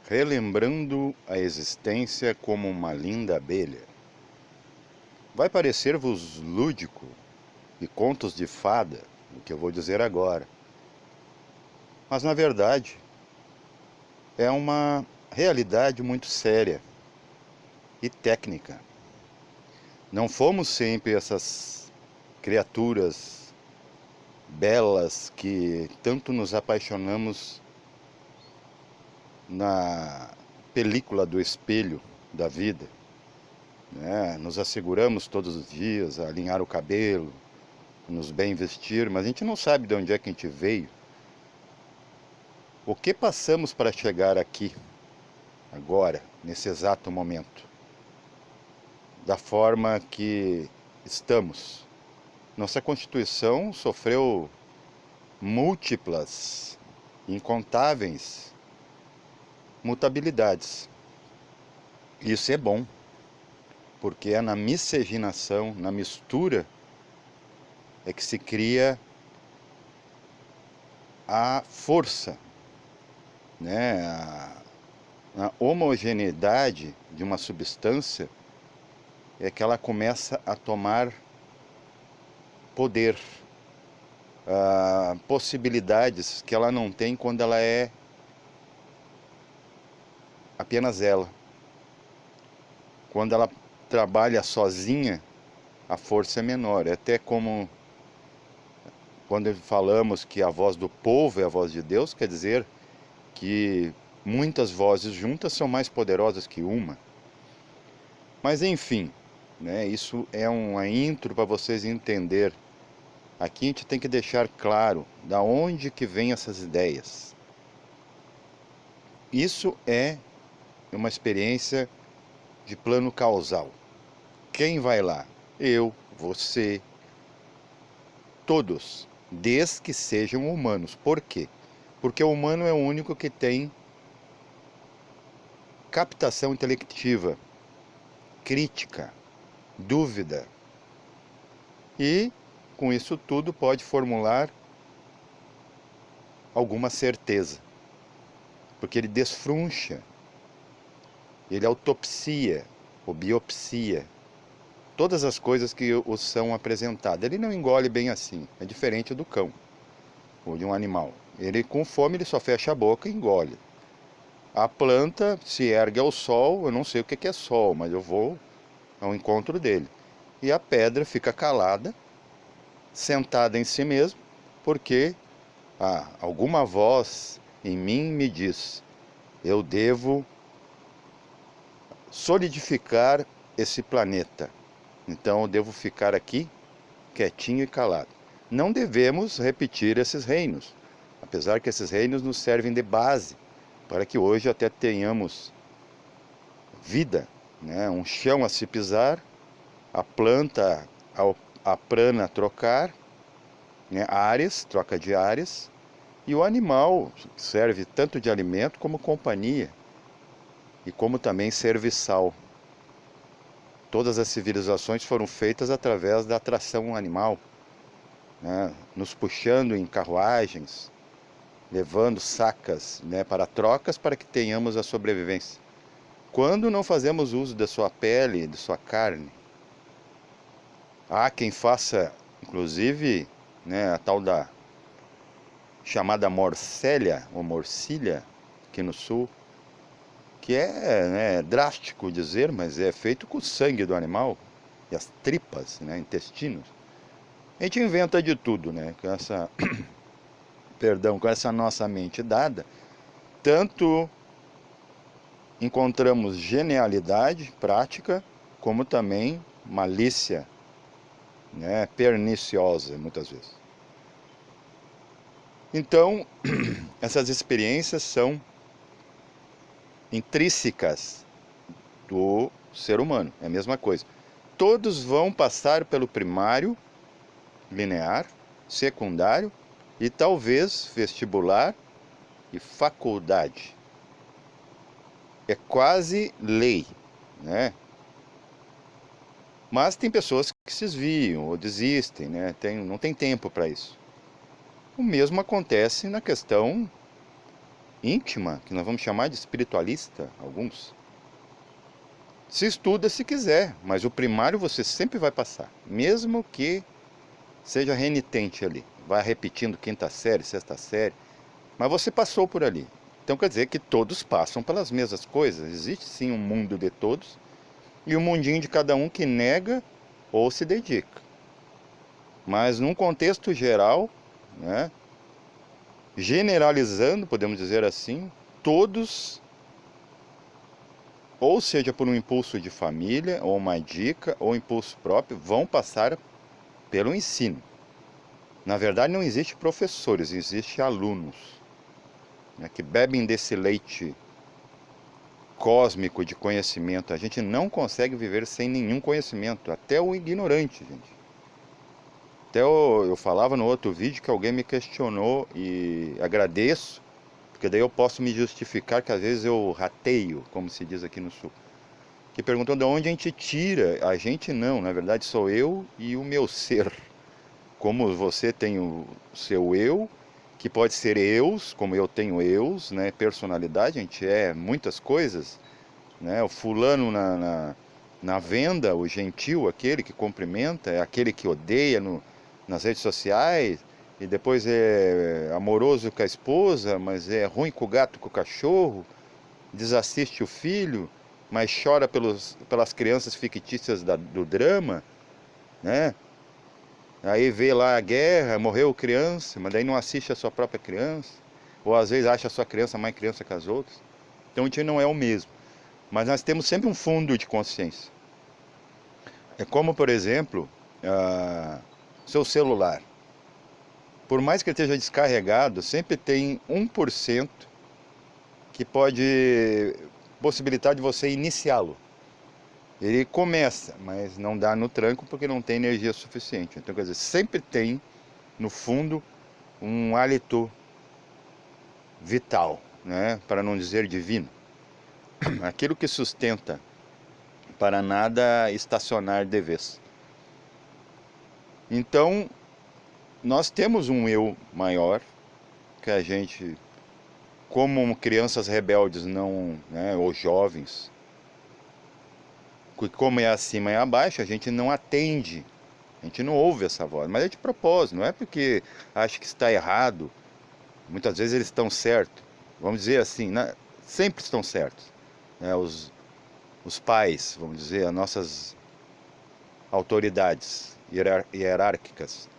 relembrando a existência como uma linda abelha. Vai parecer-vos lúdico e contos de fada o que eu vou dizer agora, mas na verdade é uma realidade muito séria e técnica. Não fomos sempre essas criaturas belas que tanto nos apaixonamos na película do espelho da vida, né? Nos asseguramos todos os dias a alinhar o cabelo, nos bem vestir, mas a gente não sabe de onde é que a gente veio. O que passamos para chegar aqui, agora, nesse exato momento, da forma que estamos. Nossa Constituição sofreu múltiplas, incontáveis mutabilidades. Isso é bom, porque é na miscigenação, na mistura, é que se cria a força, né? A homogeneidade de uma substância é que ela começa a tomar poder, possibilidades que ela não tem quando ela é apenas ela. Quando ela trabalha sozinha, a força é menor. É até como quando falamos que a voz do povo é a voz de Deus, quer dizer que muitas vozes juntas são mais poderosas que uma. Mas enfim, né, isso é uma intro para vocês entenderem. Aqui a gente tem que deixar claro da onde que vêm essas ideias. Isso é uma experiência de plano causal. Quem vai lá? Eu, você, todos, desde que sejam humanos. Por quê? Porque o humano é o único que tem captação intelectiva, crítica, dúvida. E, com isso tudo, pode formular alguma certeza. Porque ele desfruncha, ele autopsia, ou biopsia, todas as coisas que os são apresentadas. Ele não engole bem assim, é diferente do cão, ou de um animal. Ele com fome ele só fecha a boca e engole. A planta se ergue ao sol, eu não sei o que é sol, mas eu vou ao encontro dele. E a pedra fica calada, sentada em si mesmo, porque alguma voz em mim me diz, eu devo solidificar esse planeta. Então eu devo ficar aqui, quietinho e calado. Não devemos repetir esses reinos, apesar que esses reinos nos servem de base, para que hoje até tenhamos vida, né? Um chão a se pisar, a planta, a prana a trocar, né? Áreas, troca de áreas, e o animal serve tanto de alimento como companhia, e como também serviçal. Todas as civilizações foram feitas através da atração animal, né? Nos puxando em carruagens, levando sacas, né, para trocas para que tenhamos a sobrevivência. Quando não fazemos uso da sua pele, de sua carne, há quem faça, inclusive, né, a tal da chamada morcélia, ou morcilha, aqui no sul, que é, né, drástico dizer, mas é feito com o sangue do animal, e as tripas, né, intestinos. A gente inventa de tudo, né, com essa, perdão, com essa nossa mente dada, tanto encontramos genialidade prática, como também malícia, né, perniciosa, muitas vezes. Então, essas experiências são intrínsecas do ser humano, é a mesma coisa. Todos vão passar pelo primário, linear, secundário e talvez vestibular e faculdade. É quase lei, né? Mas tem pessoas que se desviam ou desistem, né? Não tem tempo para isso. O mesmo acontece na questão íntima, que nós vamos chamar de espiritualista, alguns, se estuda se quiser, mas o primário você sempre vai passar, mesmo que seja renitente ali, vai repetindo quinta série, sexta série, mas você passou por ali. Então quer dizer que todos passam pelas mesmas coisas, existe sim um mundo de todos e um mundinho de cada um que nega ou se dedica. Mas num contexto geral, né, generalizando, podemos dizer assim, todos, ou seja por um impulso de família, ou uma dica, ou impulso próprio, vão passar pelo ensino. Na verdade não existe professores, existe alunos, né, que bebem desse leite cósmico de conhecimento. A gente não consegue viver sem nenhum conhecimento, até o ignorante, gente. Até eu falava no outro vídeo que alguém me questionou e agradeço, porque daí eu posso me justificar que às vezes eu rateio, como se diz aqui no sul. Que perguntou de onde a gente tira. A gente não, na verdade sou eu e o meu ser. Como você tem o seu eu, que pode ser eus, como eu tenho eus, né? Personalidade, a gente é muitas coisas, né? O fulano na venda, o gentil, aquele que cumprimenta, é aquele que odeia nas redes sociais, e depois é amoroso com a esposa, mas é ruim com o gato, com o cachorro, desassiste o filho, mas chora pelas crianças fictícias do drama, né? Aí vê lá a guerra, morreu criança, mas daí não assiste a sua própria criança, ou às vezes acha a sua criança mais criança que as outras. Então a gente não é o mesmo, mas nós temos sempre um fundo de consciência. É como, por exemplo, seu celular. Por mais que ele esteja descarregado, sempre tem 1% que pode possibilitar de você iniciá-lo. Ele começa, mas não dá no tranco porque não tem energia suficiente. Então, quer dizer, sempre tem, no fundo, um hálito vital, né? Para não dizer divino. Aquilo que sustenta para nada estacionar de vez. Então, nós temos um eu maior, que a gente, como crianças rebeldes, não, né, ou jovens, como é acima e abaixo, a gente não atende, a gente não ouve essa voz, mas é de propósito, não é porque acha que está errado, muitas vezes eles estão certos, vamos dizer assim, né, sempre estão certos, né, os pais, vamos dizer, as nossas autoridades hierárquicas,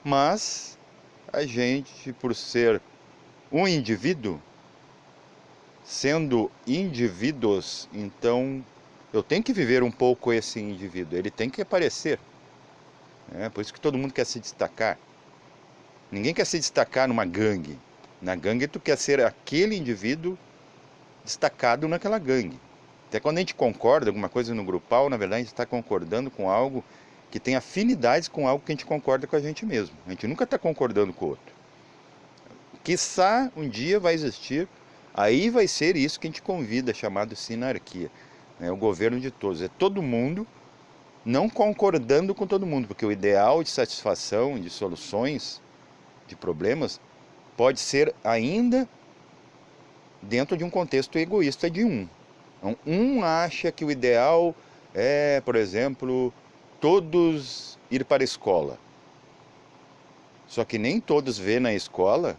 mas a gente, por ser um indivíduo, sendo indivíduos, então eu tenho que viver um pouco esse indivíduo, ele tem que aparecer. Por isso que todo mundo quer se destacar. Ninguém quer se destacar numa gangue. Na gangue tu quer ser aquele indivíduo destacado naquela gangue. Até quando a gente concorda alguma coisa no grupal, na verdade a gente está concordando com algo que tem afinidades com algo que a gente concorda com a gente mesmo. A gente nunca está concordando com o outro. Quiçá um dia vai existir, aí vai ser isso que a gente convida, chamado sinarquia, né? O governo de todos, é todo mundo não concordando com todo mundo, porque o ideal de satisfação, de soluções, de problemas, pode ser ainda dentro de um contexto egoísta de um. Então, um acha que o ideal é, por exemplo, todos ir para a escola. Só que nem todos vê na escola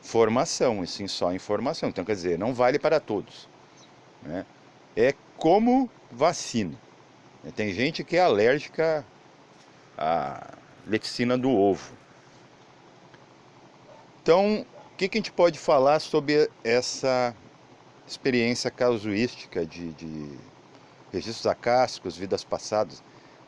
formação, e sim só informação. Então, quer dizer, não vale para todos, né? É como vacina. Tem gente que é alérgica à leticina do ovo. Então, o que a gente pode falar sobre essa experiência casuística de registros acásticos, vidas passadas?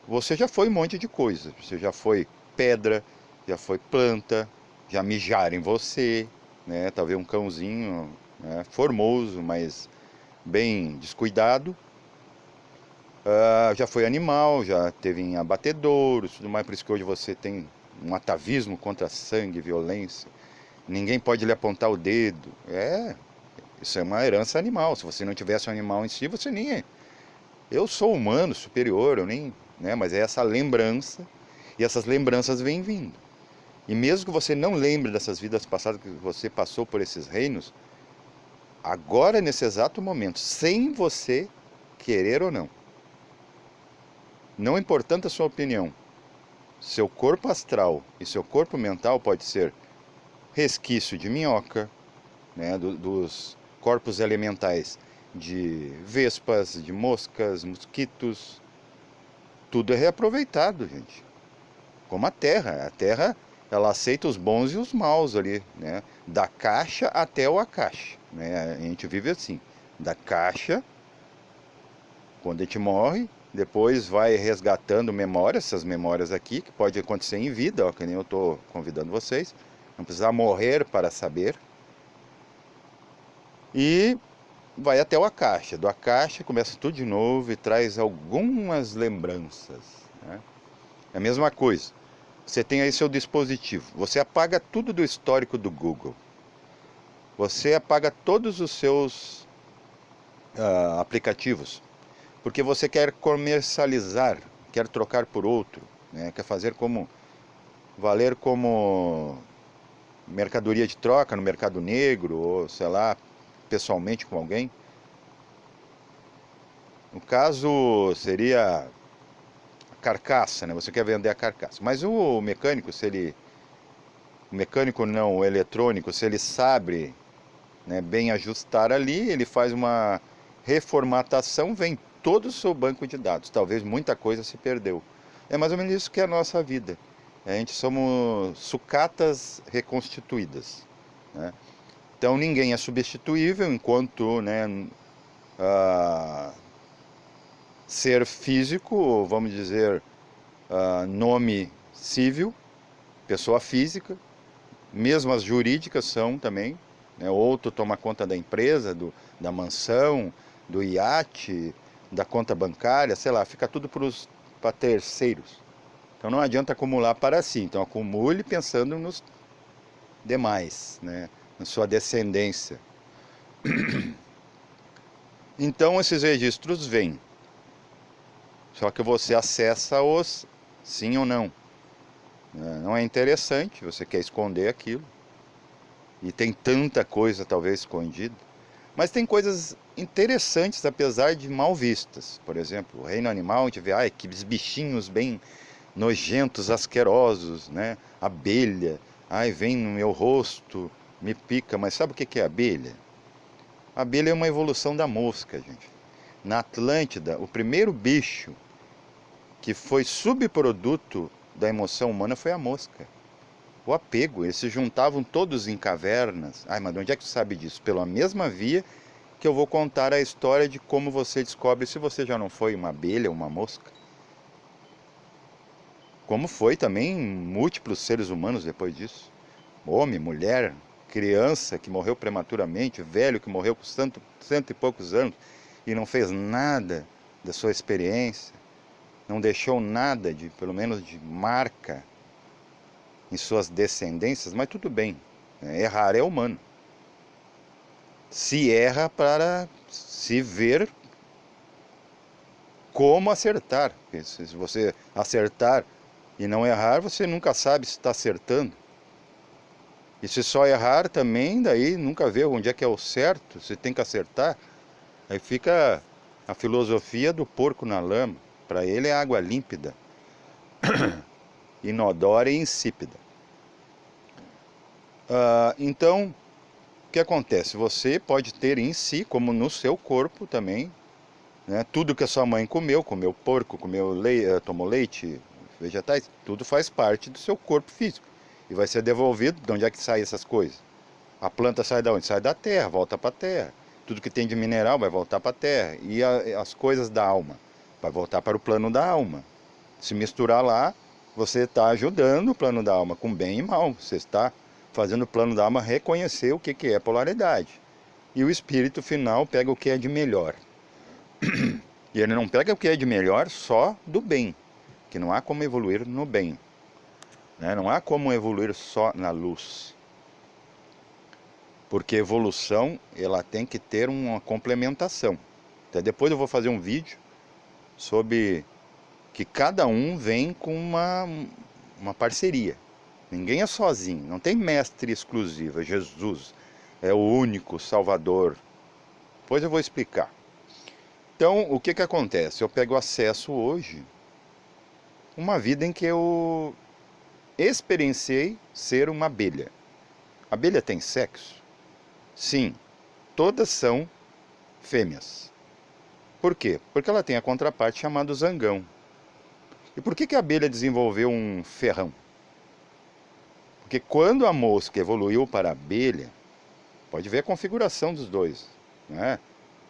Você já foi um monte de coisa. Você já foi pedra, já foi planta, já mijaram em você, né? Talvez um cãozinho, né, formoso, mas bem descuidado. Já foi animal, já teve em abatedouros, tudo mais, por isso que hoje você tem um atavismo contra sangue, violência. Ninguém pode lhe apontar o dedo. Isso é uma herança animal. Se você não tivesse um animal em si, você nem é. Eu sou humano, superior, eu nem, né, mas é essa lembrança, e essas lembranças vêm vindo. E mesmo que você não lembre dessas vidas passadas que você passou por esses reinos, agora nesse exato momento, sem você querer ou não importando a sua opinião, seu corpo astral e seu corpo mental pode ser resquício de minhoca, né, dos corpos elementais de vespas, de moscas, mosquitos, tudo é reaproveitado, gente. Como a Terra, ela aceita os bons e os maus ali, né? Da caixa até o Akasha, né? A gente vive assim, da caixa, quando a gente morre, depois vai resgatando memórias, essas memórias aqui, que pode acontecer em vida, ó, que nem eu estou convidando vocês, não precisa morrer para saber, e vai até o Akasha. Do Akasha começa tudo de novo e traz algumas lembranças, né? É a mesma coisa. Você tem aí seu dispositivo. Você apaga tudo do histórico do Google. Você apaga todos os seus aplicativos. Porque você quer comercializar, quer trocar por outro, né? Quer fazer como valer como mercadoria de troca no mercado negro, ou sei lá, pessoalmente com alguém. No caso seria a carcaça, né? Você quer vender a carcaça. Mas o mecânico, se ele. O mecânico não, o eletrônico, se ele sabe, né, bem ajustar ali, ele faz uma reformatação, vem todo o seu banco de dados. Talvez muita coisa se perdeu. É mais ou menos isso que é a nossa vida. A gente somos sucatas reconstituídas, né? Então ninguém é substituível enquanto, né, ser físico, vamos dizer, nome civil, pessoa física, mesmo as jurídicas são também, né? Outro toma conta da empresa, da mansão, do iate, da conta bancária, sei lá, fica tudo para terceiros. Então não adianta acumular para si, então acumule pensando nos demais, né? Na sua descendência. Então esses registros vêm, só que você acessa-os sim ou não. Não é interessante, você quer esconder aquilo. E tem tanta coisa talvez escondida. Mas tem coisas interessantes, apesar de mal vistas. Por exemplo, o reino animal, a gente vê aqueles bichinhos bem nojentos, asquerosos, né? Abelha, vem no meu rosto, me pica. Mas sabe o que é abelha? A abelha é uma evolução da mosca, gente. Na Atlântida, o primeiro bicho que foi subproduto da emoção humana foi a mosca. O apego, eles se juntavam todos em cavernas. Mas de onde é que você sabe disso? Pela mesma via que eu vou contar a história de como você descobre se você já não foi uma abelha ou uma mosca. Como foi também múltiplos seres humanos depois disso. Homem, mulher, criança que morreu prematuramente, velho que morreu com cento e poucos anos e não fez nada da sua experiência, não deixou nada de, pelo menos de marca em suas descendências, mas tudo bem, errar é humano. Se erra para se ver como acertar. Porque se você acertar e não errar, você nunca sabe se está acertando. E se só errar também, daí nunca vê onde é que é o certo, você tem que acertar. Aí fica a filosofia do porco na lama. Para ele é água límpida, inodora e insípida. Então, o que acontece? Você pode ter em si, como no seu corpo também, né, tudo que a sua mãe comeu porco, tomou leite, vegetais, tudo faz parte do seu corpo físico. E vai ser devolvido. De onde é que saem essas coisas? A planta sai de onde? Sai da terra, volta para a terra. Tudo que tem de mineral vai voltar para a terra. E as coisas da alma vai voltar para o plano da alma. Se misturar lá, você está ajudando o plano da alma com bem e mal. Você está fazendo o plano da alma reconhecer o que é polaridade. E o espírito final pega o que é de melhor. E ele não pega o que é de melhor só do bem, que não há como evoluir no bem, né? Não há como evoluir só na luz. Porque evolução, ela tem que ter uma complementação. Até depois eu vou fazer um vídeo sobre que cada um vem com uma parceria. Ninguém é sozinho, não tem mestre exclusivo, é Jesus, é o único Salvador. Depois eu vou explicar. Então, o que que acontece? Eu pego acesso hoje, uma vida em que eu experienciei ser uma abelha. A abelha tem sexo? Sim, todas são fêmeas. Por quê? Porque ela tem a contraparte chamada zangão. E por que que a abelha desenvolveu um ferrão? Porque quando a mosca evoluiu para a abelha, pode ver a configuração dos dois, né?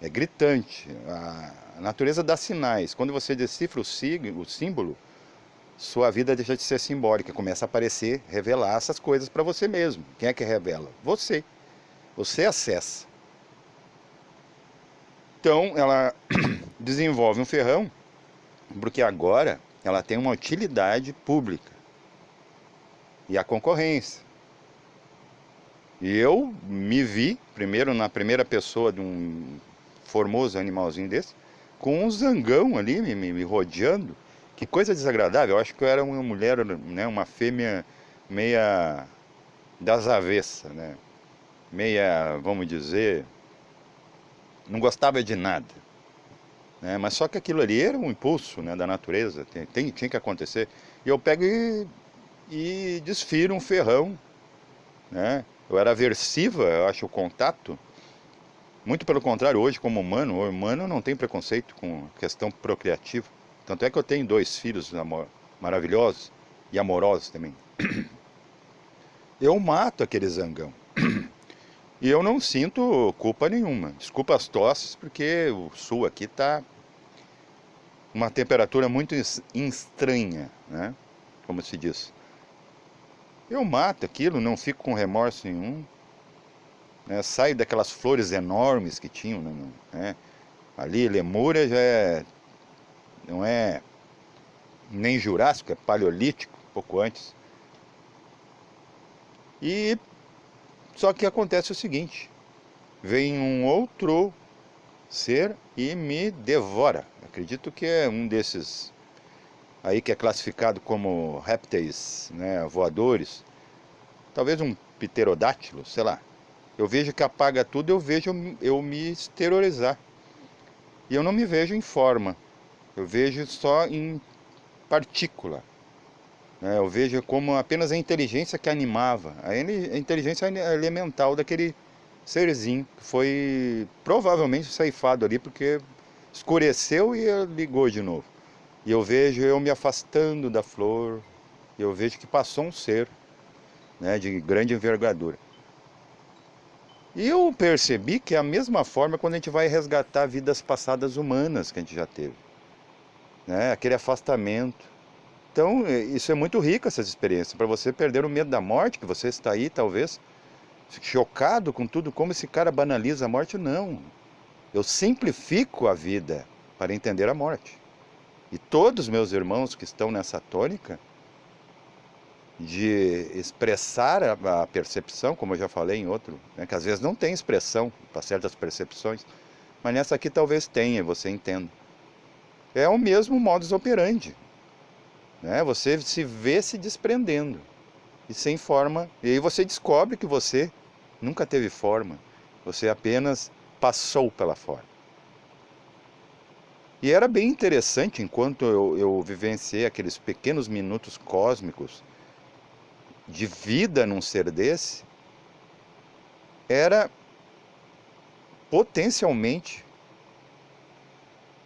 É gritante. A natureza dá sinais. Quando você decifra o símbolo, sua vida deixa de ser simbólica, começa a aparecer, revelar essas coisas para você mesmo. Quem é que revela? Você. Você acessa. Então, ela desenvolve um ferrão, porque agora ela tem uma utilidade pública. E a concorrência. E eu me vi, primeiro na primeira pessoa de um formoso animalzinho desse, com um zangão ali me rodeando. Que coisa desagradável. Eu acho que eu era uma mulher, né, uma fêmea meia das avessas, né? Meia, vamos dizer, não gostava de nada. Né? Mas só que aquilo ali era um impulso, né, da natureza, tinha que acontecer. E eu pego e desfiro um ferrão, né? Eu era aversiva, eu acho, o contato. Muito pelo contrário, hoje como humano, o humano não tem preconceito com questão procriativa. Tanto é que eu tenho 2 filhos maravilhosos e amorosos também. Eu mato aquele zangão. E eu não sinto culpa nenhuma. Desculpa as tosses, porque o sul aqui está uma temperatura muito estranha, né? Como se diz. Eu mato aquilo, não fico com remorso nenhum. Né? Saio daquelas flores enormes que tinham, né? Ali, Lemúria já não é nem Jurássico, é Paleolítico, pouco antes. E só que acontece o seguinte, vem um outro ser e me devora. Acredito que é um desses aí que é classificado como répteis, né, voadores. Talvez um pterodátilo, sei lá. Eu vejo que apaga tudo, eu vejo eu me exteriorizar. E eu não me vejo em forma, eu vejo só em partícula. Eu vejo como apenas a inteligência que animava, a inteligência elemental daquele serzinho, que foi provavelmente ceifado ali, porque escureceu e ligou de novo. E eu vejo eu me afastando da flor, e eu vejo que passou um ser, né, de grande envergadura. E eu percebi que é a mesma forma quando a gente vai resgatar vidas passadas humanas que a gente já teve, né, aquele afastamento. Então, isso é muito rico, essas experiências, para você perder o medo da morte, que você está aí, talvez, chocado com tudo, como esse cara banaliza a morte. Não, eu simplifico a vida para entender a morte. E todos meus irmãos que estão nessa tônica, de expressar a percepção, como eu já falei em outro, né, que às vezes não tem expressão para certas percepções, mas nessa aqui talvez tenha, você entenda. É o mesmo modus operandi. Né? Você se vê se desprendendo e sem forma, e aí você descobre que você nunca teve forma, você apenas passou pela forma. E era bem interessante, enquanto eu vivenciei aqueles pequenos minutos cósmicos de vida num ser desse, era potencialmente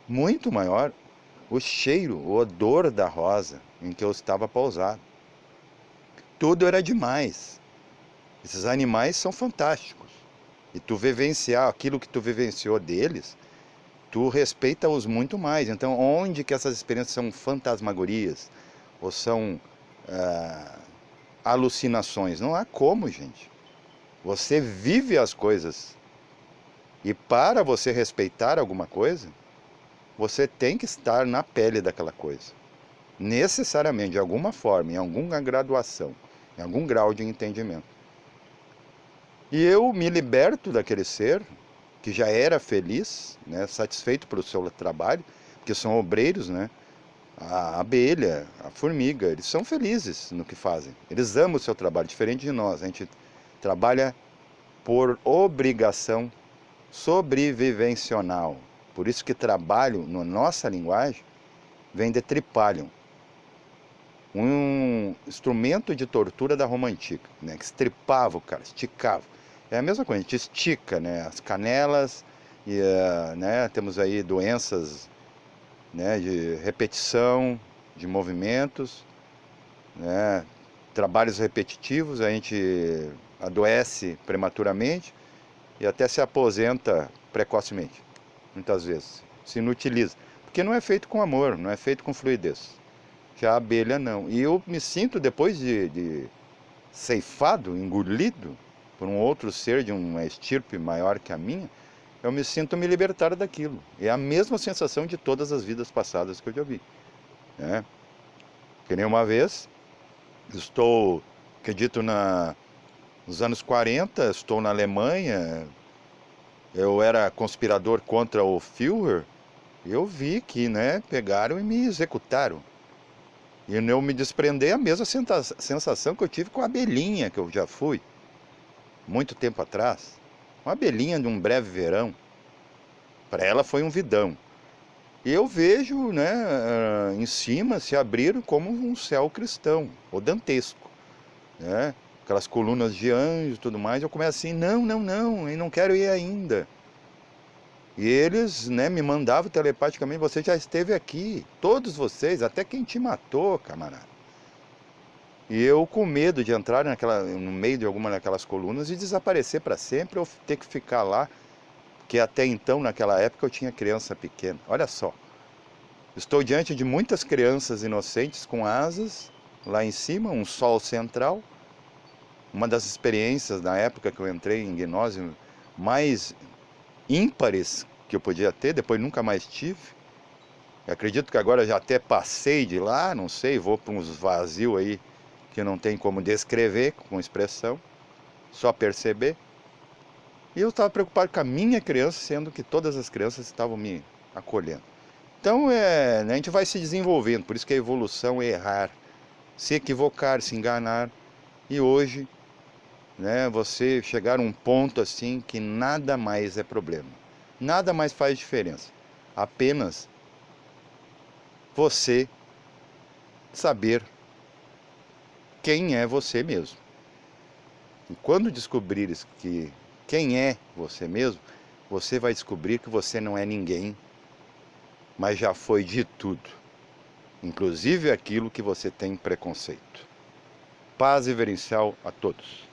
muito maior o cheiro, o odor da rosa em que eu estava pousado. Tudo era demais. Esses animais são fantásticos. E tu vivenciar aquilo que tu vivenciou deles, tu respeita-os muito mais. Então, onde que essas experiências são fantasmagorias? Ou são alucinações? Não há como, gente. Você vive as coisas. E para você respeitar alguma coisa, você tem que estar na pele daquela coisa. Necessariamente, de alguma forma, em alguma graduação, em algum grau de entendimento. E eu me liberto daquele ser que já era feliz, né, satisfeito pelo seu trabalho, porque são obreiros, né? A abelha, a formiga, eles são felizes no que fazem. Eles amam o seu trabalho, diferente de nós. A gente trabalha por obrigação sobrevivencional. Por isso que trabalho, na nossa linguagem, vem de tripalium, um instrumento de tortura da Roma Antiga, né, que estripava o cara, esticava. É a mesma coisa, a gente estica, né, as canelas, e, né, temos aí doenças, né, de repetição de movimentos, né, trabalhos repetitivos, a gente adoece prematuramente e até se aposenta precocemente, muitas vezes, se inutiliza, porque não é feito com amor, não é feito com fluidez. Já a abelha não. E eu me sinto, depois de ceifado, engolido por um outro ser de uma estirpe maior que a minha, eu me sinto me libertar daquilo. É a mesma sensação de todas as vidas passadas que eu já vi, né? Que nem uma vez, estou, acredito, nos anos 40, estou na Alemanha, eu era conspirador contra o Führer, e eu vi que, né, pegaram e me executaram. E eu me desprender a mesma sensação que eu tive com a abelhinha que eu já fui, muito tempo atrás. Uma abelhinha de um breve verão. Para ela foi um vidão. E eu vejo, né, em cima se abrir como um céu cristão, ou dantesco, né? Aquelas colunas de anjos e tudo mais. Eu começo assim, não, não, não, eu não quero ir ainda. E eles, né, me mandavam telepaticamente, você já esteve aqui, todos vocês, até quem te matou, camarada. E eu com medo de entrar no meio de alguma daquelas colunas e desaparecer para sempre, ou ter que ficar lá, porque até então, naquela época, eu tinha criança pequena. Olha só, estou diante de muitas crianças inocentes com asas, lá em cima, um sol central. Uma das experiências na época que eu entrei em gnose mais ímpares que eu podia ter, depois nunca mais tive. Eu acredito que agora já até passei de lá, não sei, vou para uns vazios aí que não tem como descrever com expressão, só perceber. E eu estava preocupado com a minha criança, sendo que todas as crianças estavam me acolhendo. Então, a gente vai se desenvolvendo, por isso que a evolução é errar, se equivocar, se enganar. E hoje, né, você chegar a um ponto assim que nada mais é problema. Nada mais faz diferença. Apenas você saber quem é você mesmo. E quando descobrires que quem é você mesmo, você vai descobrir que você não é ninguém, mas já foi de tudo, inclusive aquilo que você tem preconceito. Paz reverencial a todos.